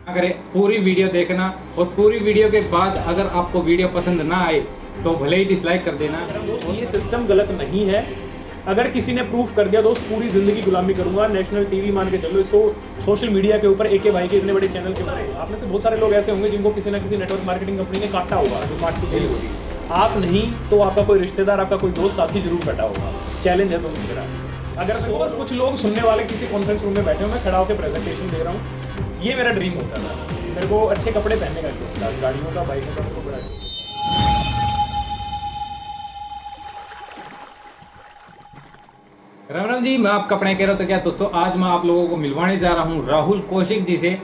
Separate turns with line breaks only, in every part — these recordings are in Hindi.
अगर पूरी वीडियो देखना और पूरी वीडियो के बाद अगर आपको वीडियो पसंद ना आए तो भले ही डिसलाइक कर देना।
ये सिस्टम गलत नहीं है। अगर किसी ने प्रूफ कर दिया दोस्त पूरी ज़िंदगी गुलामी करूंगा, नेशनल टीवी मान के चलो इसको, सोशल मीडिया के ऊपर AK भाई के इतने बड़े चैनल के ऊपर आप में से बहुत सारे लोग ऐसे होंगे जिनको किसी ना किसी नेटवर्क मार्केटिंग कंपनी ने काटा होगा, जो काट की गई होगी। आप नहीं तो आपका कोई रिश्तेदार, आपका कोई दोस्त साथी जरूर कटा होगा। चैलेंज है दोस्त मेरा। अगर सपोज कुछ लोग सुनने वाले किसी कॉन्फ्रेंस रूम में बैठे हो, मैं खड़ा होकर प्रेजेंटेशन दे रहा हूँ, ये मेरा ड्रीम होता था। मेरे को अच्छे कपड़े पहनने का शौक था, गाड़ियों का, बाइकों का, मेरे को बड़ा शौक।
राम राम जी, मैं आपका अपने कह रहा था क्या दोस्तों, आज मैं आप लोगों को मिलवाने जा रहा हूँ राहुल कौशिक जी से।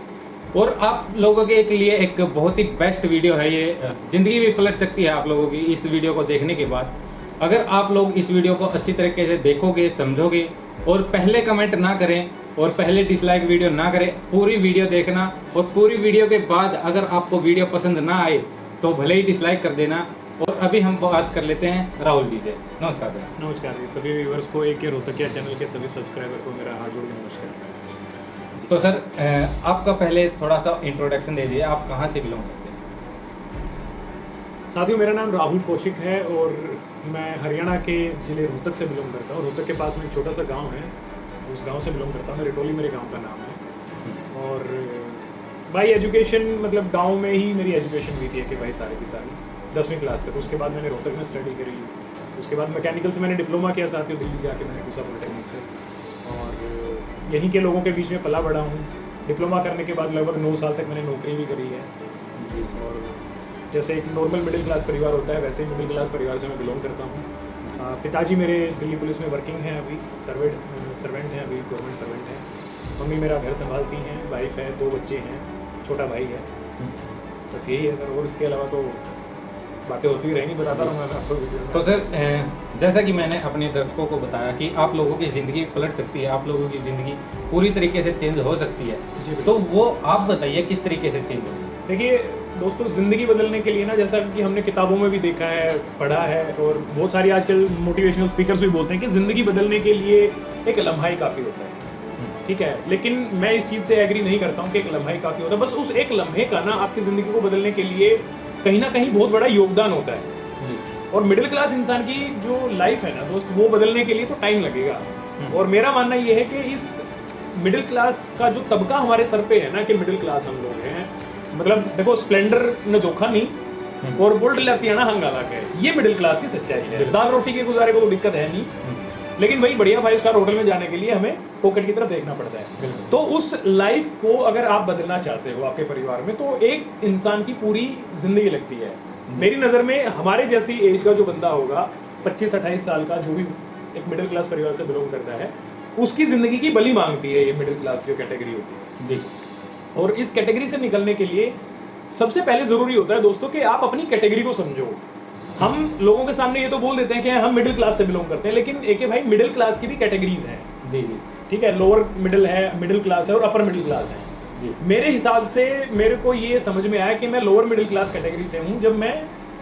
और आप लोगों के लिए एक बहुत ही बेस्ट वीडियो है ये, ज़िंदगी भी पलट सकती है आप लोगों की इस वीडियो को देखने के बाद। अगर आप लोग इस वीडियो को अच्छी तरीके से देखोगे, समझोगे और पहले कमेंट ना करें और पहले डिसलाइक वीडियो ना करें, पूरी वीडियो देखना और पूरी वीडियो के बाद अगर आपको वीडियो पसंद ना आए तो भले ही डिसलाइक कर देना। और अभी हम बात कर लेते हैं राहुल जी से। नमस्कार सर।
नमस्कार जी, सभी व्यूअर्स को, AK रोहतकिया चैनल के सभी सब्सक्राइबर को मेरा हाथ जोड़ के नमस्कार।
तो सर आपका पहले थोड़ा सा इंट्रोडक्शन दे दीजिए, आप कहाँ से बिलोंग करते हैं?
साथियों, मेरा नाम राहुल कौशिक है और मैं हरियाणा के ज़िले रोहतक से बिलोंग करता हूँ। रोहतक के पास में एक छोटा सा गांव है, उस गांव से बिलोंग करता हूँ। मैं रिटोली मेरे गांव का नाम है। और बाई एजुकेशन मतलब गांव में ही मेरी एजुकेशन हुई थी AK भाई सारी की सारी 10वीं क्लास तक। उसके बाद मैंने रोहतक में स्टडी करी। उसके बाद मैकेनिकल से मैंने डिप्लोमा किया, साथियों दिल्ली जाके मैंने पूछा पॉलिटेक्निक से। और यहीं के लोगों के बीच में पला बड़ा हूँ। डिप्लोमा करने के बाद लगभग 9 साल तक मैंने नौकरी भी करी है। और जैसे एक नॉर्मल मिडिल क्लास परिवार होता है, वैसे ही मिडिल क्लास परिवार से मैं बिलोंग करता हूँ। पिताजी मेरे दिल्ली पुलिस में वर्किंग हैं, अभी सर्वेंट हैं, अभी गवर्नमेंट सर्वेंट हैं। मम्मी मेरा घर संभालती हैं, वाइफ है, 2 बच्चे हैं, छोटा भाई है। बस यही है सर। और इसके अलावा तो बातें होती ही रहेंगी, बताता रहूँगा मैं आपको वीडियो में।
तो सर जैसा कि मैंने अपने दर्शकों को बताया कि आप लोगों की ज़िंदगी पलट सकती है, आप लोगों की ज़िंदगी पूरी तरीके से चेंज हो सकती है
जी।
तो वो आप बताइए किस तरीके से चेंज होगी?
देखिए दोस्तों, ज़िंदगी बदलने के लिए ना, जैसा कि हमने किताबों में भी देखा है, पढ़ा है, और बहुत सारी आजकल मोटिवेशनल स्पीकर्स भी बोलते हैं कि ज़िंदगी बदलने के लिए एक लम्हा ही काफ़ी होता है। ठीक है, लेकिन मैं इस चीज़ से एग्री नहीं करता हूँ कि एक लम्हा ही काफ़ी होता है। बस उस एक लम्हे का ना आपकी ज़िंदगी को बदलने के लिए कहीं ना कहीं बहुत बड़ा योगदान होता है जी। और मिडिल क्लास इंसान की जो लाइफ है ना दोस्त, वो बदलने के लिए तो टाइम लगेगा। और मेरा मानना ये है कि इस मिडिल क्लास का जो तबका हमारे सर पे है ना, कि मिडिल क्लास हम लोग हैं, मतलब देखो स्प्लेंडर न जोखा नहीं और बुलेट लेती है ना हंगामा के, ये मिडिल क्लास की सच्चाई है। दाल रोटी के गुजारे को तो दिक्कत है नहीं, लेकिन भाई बढ़िया 5 स्टार होटल में जाने के लिए हमें पॉकेट की तरफ देखना पड़ता है। तो उस लाइफ को अगर आप बदलना चाहते हो आपके परिवार में, तो एक इंसान की पूरी जिंदगी लगती है। मेरी नज़र में हमारे जैसी एज का जो बंदा होगा, 25-28 साल का, जो भी एक मिडिल क्लास परिवार से बिलोंग करता है, उसकी ज़िंदगी की बलि मांगती है ये मिडिल क्लास जो कैटेगरी होती है जी। और इस कैटेगरी से निकलने के लिए सबसे पहले ज़रूरी होता है दोस्तों कि आप अपनी कैटेगरी को समझो। हम लोगों के सामने ये तो बोल देते हैं कि हम मिडिल क्लास से बिलोंग करते हैं, लेकिन AK भाई मिडिल क्लास की भी कैटेगरीज हैं जी। ठीक है, लोअर मिडिल है, मिडिल क्लास है और अपर मिडिल क्लास है जी। मेरे हिसाब से मेरे को ये समझ में आया कि मैं लोअर मिडिल क्लास कैटेगरी से हूँ जब मैं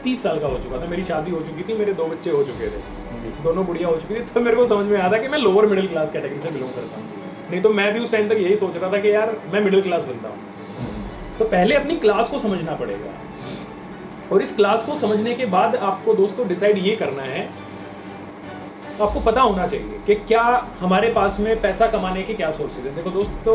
30 साल का हो चुका था। मेरी शादी हो चुकी थी, मेरे 2 बच्चे हो चुके थे, दोनों बुढ़िया हो चुकी थी। तो मेरे को समझ में आया था कि मैं लोअर मिडिल क्लास कैटेगरी से बिलोंग करता हूँ। नहीं तो मैं भी उस टाइम तक यही सोच रहा था कि यार मैं मिडिल क्लास बनता हूँ। तो पहले अपनी क्लास को समझना पड़ेगा, और इस क्लास को समझने के बाद आपको दोस्तों डिसाइड ये करना है, आपको पता होना चाहिए कि क्या हमारे पास में पैसा कमाने के क्या सोर्सेज हैं। देखो दोस्तों,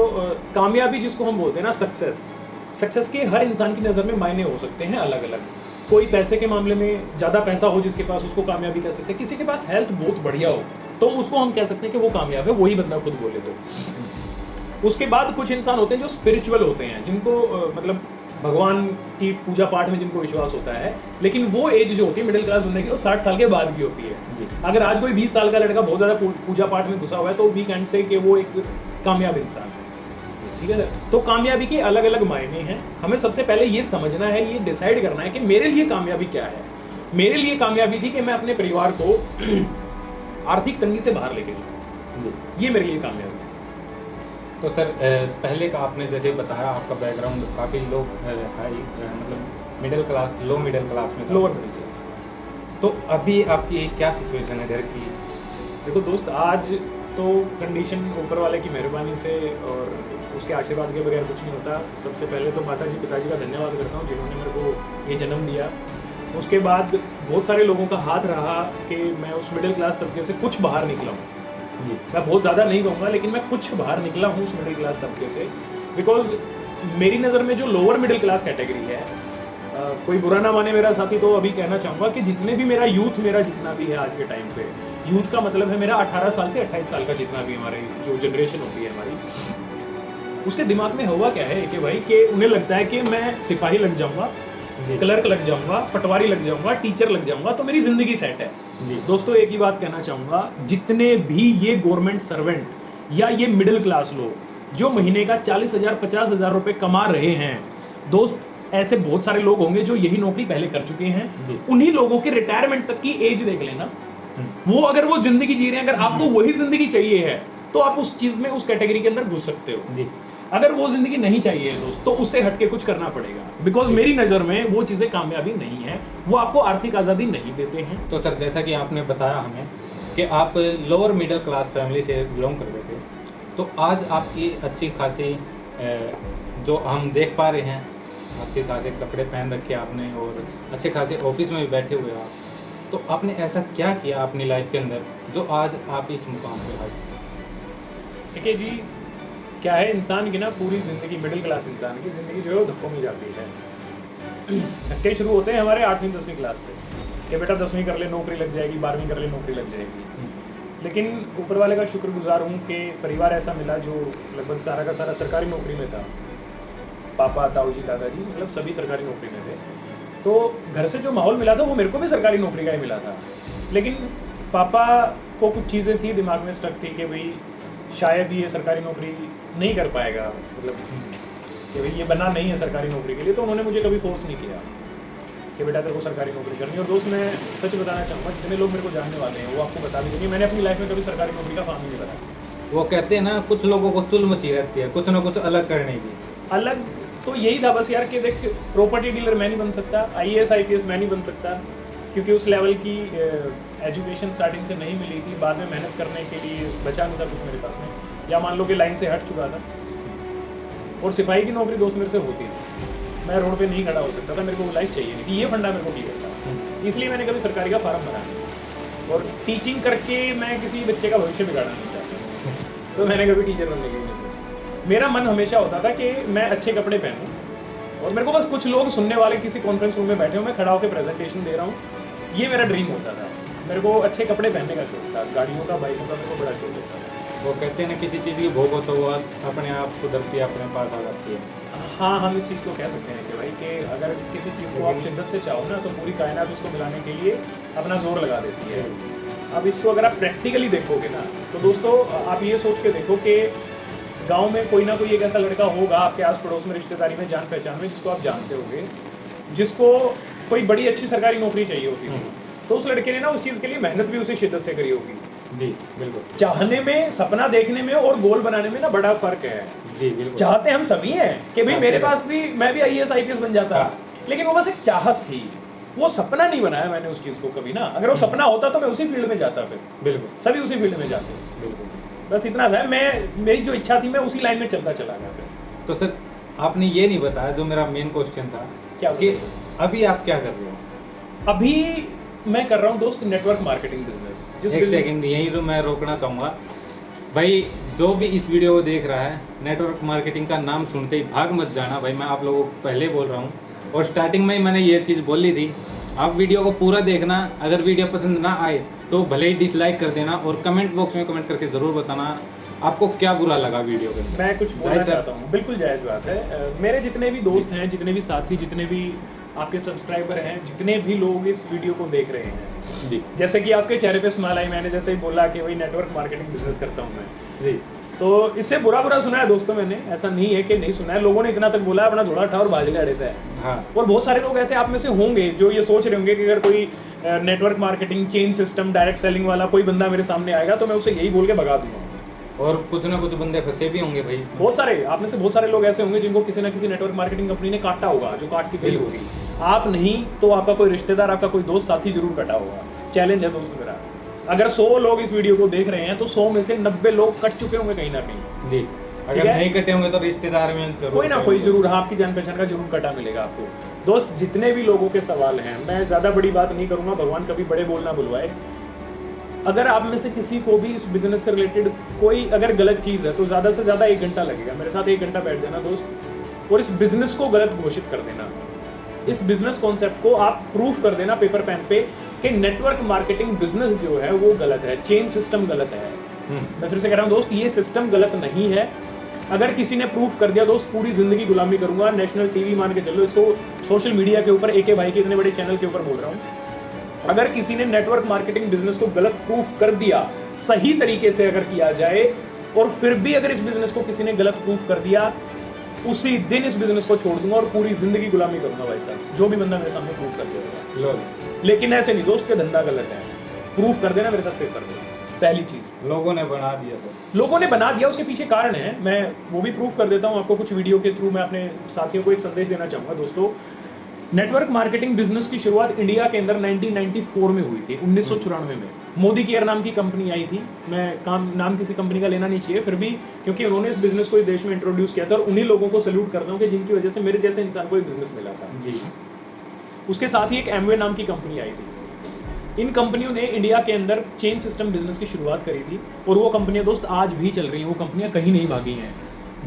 कामयाबी जिसको हम बोलते हैं ना, सक्सेस के हर इंसान की नज़र में मायने हो सकते हैं अलग अलग। कोई पैसे के मामले में ज़्यादा पैसा हो जिसके पास, उसको कामयाबी कह सकते हैं। किसी के पास हेल्थ बहुत बढ़िया हो तो उसको हम कह सकते हैं कि वो कामयाब है, वही बंदा खुद बोले तो। उसके बाद कुछ इंसान होते हैं जो स्पिरिचुअल होते हैं, जिनको मतलब भगवान की पूजा पाठ में जिनको विश्वास होता है, लेकिन वो एज जो होती है मिडिल क्लास बनने की, वो 60 साल के बाद की होती है। अगर आज कोई 20 साल का लड़का बहुत ज़्यादा पूजा पाठ में घुसा हुआ है तो वी कैन से कि वो एक कामयाब इंसान है। ठीक है सर। तो कामयाबी के अलग अलग मायने हैं। हमें सबसे पहले ये समझना है, ये डिसाइड करना है कि मेरे लिए कामयाबी क्या है। मेरे लिए कामयाबी थी कि मैं अपने परिवार को आर्थिक तंगी से बाहर लेके जाऊँ, ये मेरे लिए कामयाबी थी।
तो सर पहले का आपने जैसे बताया, आपका बैकग्राउंड काफ़ी लोग हाई मतलब middle class, low middle class में,
लोअर मिडिल क्लास।
तो अभी आपकी क्या सिचुएशन है घर की?
देखो दोस्त, आज तो कंडीशन ऊपर वाले की मेहरबानी से और उसके आशीर्वाद के बगैर कुछ नहीं होता। सबसे पहले तो माता जी पिताजी का धन्यवाद करता हूँ जिन्होंने मेरे को ये जन्म दिया। उसके बाद बहुत सारे लोगों का हाथ रहा कि मैं उस मिडिल क्लास तबके से कुछ बाहर निकला हूँ। मैं बहुत ज़्यादा नहीं कहूँगा, लेकिन मैं कुछ बाहर निकला हूँ उस मिडिल क्लास तबके से। बिकॉज मेरी नज़र में जो लोअर मिडिल क्लास कैटेगरी है, कोई बुरा ना माने मेरा साथी, तो अभी कहना चाहूँगा कि जितने भी मेरा यूथ, मेरा जितना भी है आज के टाइम पे, यूथ का मतलब है मेरा 18 साल से 28 साल का जितना भी हमारी जो जनरेशन होती है हमारी, उसके दिमाग में हुआ क्या है कि भाई कि उन्हें लगता है कि मैं सिपाही लग जाऊँगा, क्लर्क लग जाऊँगा, पटवारी लग जाऊँगा, टीचर लग जाऊँगा तो मेरी ज़िंदगी सेट है। दोस्तों एक ही बात कहना चाहूँगा, जितने भी ये गवर्नमेंट सर्वेंट या ये मिडिल क्लास लोग जो महीने का 40,000 50,000 रुपये कमा रहे हैं, दोस्त ऐसे बहुत सारे लोग होंगे जो यही नौकरी पहले कर चुके हैं। उन्हीं लोगों के रिटायरमेंट तक की एज देख लेना, वो अगर वो जिंदगी जी रहे हैं, अगर आपको वही जिंदगी चाहिए है तो आप उस चीज में, उस कैटेगरी के अंदर घुस सकते हो जी। अगर वो जिंदगी नहीं चाहिए दोस्त तो उससे हटके कुछ करना पड़ेगा, बिकॉज मेरी नज़र में वो चीज़ें कामयाबी नहीं है, वो आपको आर्थिक आज़ादी नहीं देते हैं।
तो सर जैसा कि आपने बताया हमें कि आप लोअर मिडिल क्लास फैमिली से बिलोंग करते थे, तो आज आपकी अच्छी खासी जो हम देख पा रहे हैं, अच्छे खासे कपड़े पहन रखे आपने और अच्छे खासे ऑफिस में भी बैठे हुए आप, तो आपने ऐसा क्या किया अपनी लाइफ के अंदर जो आज आप इस मुकाम पे आए?
देखिए जी, क्या है, इंसान की ना पूरी ज़िंदगी, मिडिल क्लास इंसान की ज़िंदगी जो है वो धक्कों में जाती है। धक्के शुरू होते हैं हमारे 8वीं 10वीं क्लास से कि बेटा 10वीं कर ले नौकरी लग जाएगी, 12वीं कर ले नौकरी लग जाएगी। लेकिन ऊपर वाले का शुक्रगुजार हूँ कि परिवार ऐसा मिला जो लगभग सारा का सारा सरकारी नौकरी में था। पापा, ताऊजी, दादाजी, मतलब सभी सरकारी नौकरी में थे। तो घर से जो माहौल मिला था वो मेरे को भी सरकारी नौकरी का ही मिला था। लेकिन पापा को कुछ चीज़ें थी दिमाग में स्टक थी कि भाई शायद ये सरकारी नौकरी नहीं कर पाएगा, मतलब कि भाई ये बना नहीं है सरकारी नौकरी के लिए। तो उन्होंने मुझे कभी फोर्स नहीं किया कि बेटा तेरे को सरकारी नौकरी करनी है। और दोस्त, मैं सच बताना चाहूँगा, जितने लोग मेरे को जानने वाले हैं वो आपको बता भी देंगे, मैंने अपनी लाइफ में कभी सरकारी नौकरी का फॉर्म ही नहीं भरा।
वो कहते हैं ना, कुछ लोगों को तुल मची रहती है कुछ ना कुछ अलग करने की।
अलग तो यही था बस यार कि देख, प्रॉपर्टी डीलर मैं नहीं बन सकता, IAS IPS मैं नहीं बन सकता, क्योंकि उस लेवल की एजुकेशन स्टार्टिंग से नहीं मिली थी। बाद में मेहनत करने के लिए बचा नहीं था कुछ मेरे पास में, या मान लो कि लाइन से हट चुका था। और सिपाही की नौकरी दोस्त मेरे से होती थी, मैं रोड पे नहीं खड़ा हो सकता था, मेरे को वो लाइफ चाहिए नहीं थी, ये फंडा मेरे को नहीं करता। इसलिए मैंने कभी सरकारी का फार्म भरा नहीं। और टीचिंग करके मैं किसी बच्चे का भविष्य बिगाड़ना नहीं चाहता, तो मैंने कभी टीचर बनने की नहीं सोचा। मेरा मन हमेशा होता था कि मैं अच्छे कपड़े पहनूं और मेरे को बस कुछ लोग सुनने वाले किसी कॉन्फ्रेंस रूम में बैठे हो, मैं खड़ा होकर प्रेजेंटेशन दे रहा हूँ, ये मेरा ड्रीम होता था। मेरे को अच्छे कपड़े पहनने का शौक था, गाड़ियों का, बाइकों का मेरे को बड़ा शौक होता था।
वो कहते हैं ना, किसी चीज़ की भोग हो तो वो अपने आप कुदरती अपने पास आ जाती है।
हाँ, हम इस चीज़ को कह सकते हैं कि भाई कि अगर किसी चीज़ को आप शिद्दत से चाहो ना तो पूरी कायनात उसको मिलाने के लिए अपना जोर लगा देती है। अब इसको अगर आप प्रैक्टिकली देखोगे ना तो दोस्तों, आप ये सोच के देखो कि गांव में कोई ना कोई एक ऐसा लड़का होगा आपके आस पड़ोस में, रिश्तेदारी में, जान पहचान में, जिसको आप जानते होंगे, जिसको कोई बड़ी अच्छी सरकारी नौकरी चाहिए होती है। तो उस लड़के ने ना उस चीज़ के लिए मेहनत भी उसी शिद्दत से करी होगी।
जी बिल्कुल।
चाहने में, सपना देखने में और गोल बनाने में ना बड़ा फर्क है।
जी बिल्कुल।
चाहते हम सभी हैं कि भाई मेरे पास भी, मैं भी IAS IPS बन जाता, लेकिन वो बस एक चाहत थी, वो सपना नहीं बनाया मैंने उस चीज़ को कभी ना। अगर वो सपना होता तो मैं उसी फील्ड में जाता, फिर
बिल्कुल
सभी उसी फील्ड में जाते।
बिल्कुल,
बस इतना था, मेरी जो इच्छा थी मैं उसी लाइन में चलता चला गया फिर।
तो सर आपने ये नहीं बताया जो मेरा मेन क्वेश्चन था,
क्या
कि अभी आप क्या कर रहे हो?
अभी मैं कर रहा हूँ दोस्त नेटवर्क मार्केटिंग बिजनेस।
एक सेकंड यहीं मैं रोकना चाहूँगा भाई, जो भी इस वीडियो को देख रहा है, नेटवर्क मार्केटिंग का नाम सुनते ही भाग मत जाना भाई, मैं आप लोगों को पहले बोल रहा हूँ और स्टार्टिंग में ही मैंने ये चीज़ बोली थी। आप वीडियो को पूरा देखना, अगर वीडियो पसंद ना आए तो भले ही डिसलाइक कर देना और कमेंट बॉक्स में कमेंट करके ज़रूर बताना आपको क्या बुरा लगा वीडियो के अंदर।
मैं कुछ बोलना चाहता हूँ, बिल्कुल जायज़ बात है। मेरे जितने भी दोस्त हैं, जितने भी साथी, जितने भी आपके सब्सक्राइबर हैं, जितने भी लोग इस वीडियो को देख रहे हैं जी, जैसे कि आपके चेहरे पे स्माइल आई, मैंने जैसे ही बोला कि वही नेटवर्क मार्केटिंग बिजनेस करता हूँ मैं जी, तो इससे बुरा सुना है दोस्तों मैंने, ऐसा नहीं है कि नहीं सुना है। लोगों ने इतना तक बोला, अपना झोला उठा और भाग ले देता है। हाँ। और बहुत सारे लोग ऐसे आप में से होंगे जो ये सोच रहे होंगे कि अगर कोई network marketing, chain system, direct selling वाला कोई बंदा मेरे सामने आएगा तो मैं उसे यही बोल के भगा दूंगा।
और कुछ ना कुछ बंदे फंसे भी होंगे भाई,
बहुत सारे आप में से बहुत सारे लोग ऐसे होंगे जिनको किसी ना किसी नेटवर्क मार्केटिंग कंपनी ने काटा होगा, जो काट के गई होगी। आप नहीं तो आपका कोई रिश्तेदार, आपका कोई दोस्त साथी जरूर कटा होगा। चैलेंज है दोस्त मेरा, अगर 100 लोग इस वीडियो को देख रहे हैं तो 100 में से 90 लोग कट चुके होंगे कहीं ना कहीं जी।
अगर नहीं कटे होंगे तो रिश्तेदार में जरूर
कोई ना कोई जरूर, हाँ, आपकी जान पहचान का जरूर कटा मिलेगा आपको। दोस्त, जितने भी लोगों के सवाल हैं, मैं ज़्यादा बड़ी बात नहीं करूँगा, भगवान कभी बड़े बोलना बुलवाए। अगर आप में से किसी को भी इस बिजनेस से रिलेटेड कोई अगर गलत चीज़ है तो ज़्यादा से ज़्यादा 1 घंटा लगेगा, मेरे साथ 1 घंटा बैठ जाना दोस्त, और इस बिजनेस को गलत घोषित कर देना। इस बिजनेस कॉन्सेप्ट को आप प्रूफ कर देना पेपर पेन पे कि नेटवर्क मार्केटिंग बिजनेस जो है वो गलत है, चेन सिस्टम गलत है। मैं फिर से कह रहा हूँ दोस्त, ये सिस्टम गलत नहीं है। अगर किसी ने प्रूफ कर दिया दोस्त, पूरी जिंदगी गुलामी करूंगा। नेशनल टीवी मान के चलो इसको, सोशल मीडिया के ऊपर, AK भाई के इतने बड़े चैनल के ऊपर बोल रहा हूँ। अगर किसी ने नेटवर्क मार्केटिंग बिजनेस को गलत प्रूफ कर दिया, सही तरीके से अगर किया जाए, और फिर भी अगर इस बिजनेस को किसी ने गलत प्रूफ कर दिया, उसी दिन इस बिजनेस को छोड़ दूंगा और पूरी जिंदगी गुलामी करूंगा भाई साहब, जो भी बंदा मेरे सामने प्रूफ कर देगा। लेकिन ऐसे नहीं दोस्त के धंधा गलत है, प्रूफ कर देना मेरे साथ पेपर में। पहली चीज
लोगों ने बना दिया सर,
लोगों ने बना दिया, उसके पीछे कारण है, मैं वो भी प्रूफ कर देता हूँ आपको कुछ वीडियो के थ्रू। मैं अपने साथियों को एक संदेश देना चाहूँगा दोस्तों। नेटवर्क मार्केटिंग बिजनेस की शुरुआत इंडिया के अंदर 1994 में हुई थी, 1994 में। मोदी केयर नाम की कंपनी आई थी, मैं नाम किसी कंपनी का लेना नहीं चाहिए, फिर भी क्योंकि उन्होंने इस बिजनेस को इस देश में इंट्रोड्यूस किया था, और उन्हीं लोगों को सैल्यूट करता हूँ कि जिनकी वजह से मेरे जैसे इंसान को एक बिजनेस मिला था जी। उसके साथ ही एक एमवे नाम की कंपनी आई थी। इन कंपनियों ने इंडिया के अंदर चेन सिस्टम बिजनेस की शुरुआत करी थी, और वो कंपनियां दोस्त आज भी चल रही हैं, वो कंपनियां कहीं नहीं भागी हैं।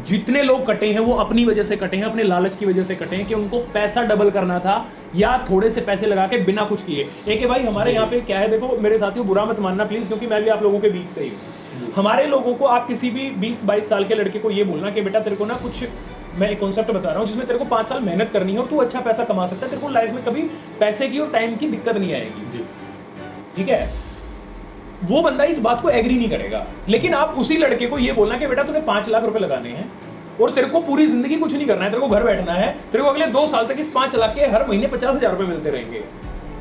जितने लोग कटे हैं वो अपनी वजह से कटे हैं, अपने लालच की वजह से कटे हैं कि उनको पैसा डबल करना था, या थोड़े से पैसे लगा के बिना कुछ किए। एक भाई हमारे यहाँ पे क्या है, देखो मेरे साथियों, बुरा मत मानना प्लीज, क्योंकि मैं भी आप लोगों के बीच से ही हूँ। हमारे लोगों को, आप किसी भी 20-22 साल के लड़के को ये बोलना कि बेटा तेरे को ना कुछ, मैं एक कॉन्सेप्ट बता रहा हूँ जिसमें तेरे को 5 साल मेहनत करनी है और तू अच्छा पैसा कमा सकता है, तेरे को लाइफ में कभी पैसे की और टाइम की दिक्कत नहीं आएगी जी, ठीक है, वो बंदा इस बात को एग्री नहीं करेगा। लेकिन आप उसी लड़के को ये बोलना कि बेटा तूने 5 लाख रुपए लगाने हैं और तेरे को पूरी जिंदगी कुछ नहीं करना है, तेरे को घर बैठना है, तेरे को अगले 2 साल तक इस 5 लाख के हर महीने 50,000 रुपए मिलते रहेंगे।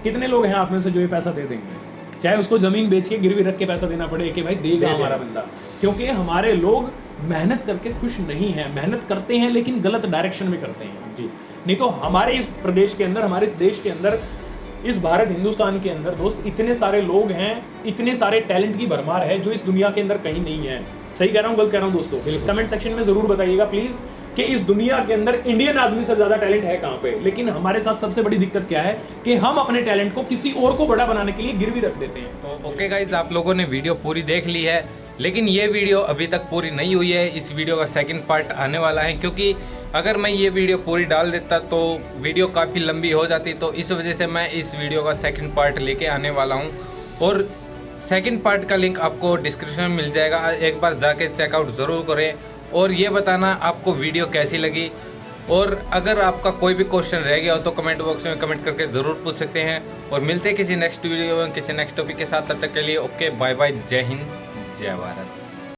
कितने लोग हैं आप में से जो ये पैसा दे देंगे, चाहे उसको जमीन बेच के गिरवी रख के पैसा देना पड़े कि भाई देगा हमारा बंदा। क्योंकि हमारे लोग मेहनत करके खुश नहीं है, मेहनत करते हैं लेकिन गलत डायरेक्शन में करते हैं जी। नहीं तो हमारे इस प्रदेश के अंदर, हमारे इस देश के अंदर, इस भारत हिंदुस्तान के अंदर दोस्त इतने सारे लोग हैं, इतने सारे टैलेंट की भरमार है जो इस दुनिया के अंदर कहीं नहीं है। सही कह रहा हूँ, गलत कह रहा हूँ दोस्तों? कमेंट सेक्शन में जरूर बताइएगा प्लीज कि इस दुनिया के अंदर इंडियन आदमी से ज्यादा टैलेंट है कहाँ पे। लेकिन हमारे साथ सबसे बड़ी दिक्कत क्या है कि हम अपने टैलेंट को किसी और को बड़ा बनाने के लिए गिरवी रख देते हैं।
तो ओके गाइज, आप लोगों ने वीडियो पूरी देख ली है, लेकिन ये वीडियो अभी तक पूरी नहीं हुई है। इस वीडियो का सेकंड पार्ट आने वाला है, क्योंकि अगर मैं ये वीडियो पूरी डाल देता तो वीडियो काफ़ी लंबी हो जाती, तो इस वजह से मैं इस वीडियो का सेकंड पार्ट लेके आने वाला हूँ। और सेकंड पार्ट का लिंक आपको डिस्क्रिप्शन में मिल जाएगा, एक बार जाके चेकआउट ज़रूर करें और ये बताना आपको वीडियो कैसी लगी। और अगर आपका कोई भी क्वेश्चन रह गया हो तो कमेंट बॉक्स में कमेंट करके ज़रूर पूछ सकते हैं। और मिलते हैं किसी नेक्स्ट वीडियो में किसी नेक्स्ट टॉपिक के साथ, तब तक के लिए ओके, बाय बाय, जय हिंद, जय भारत।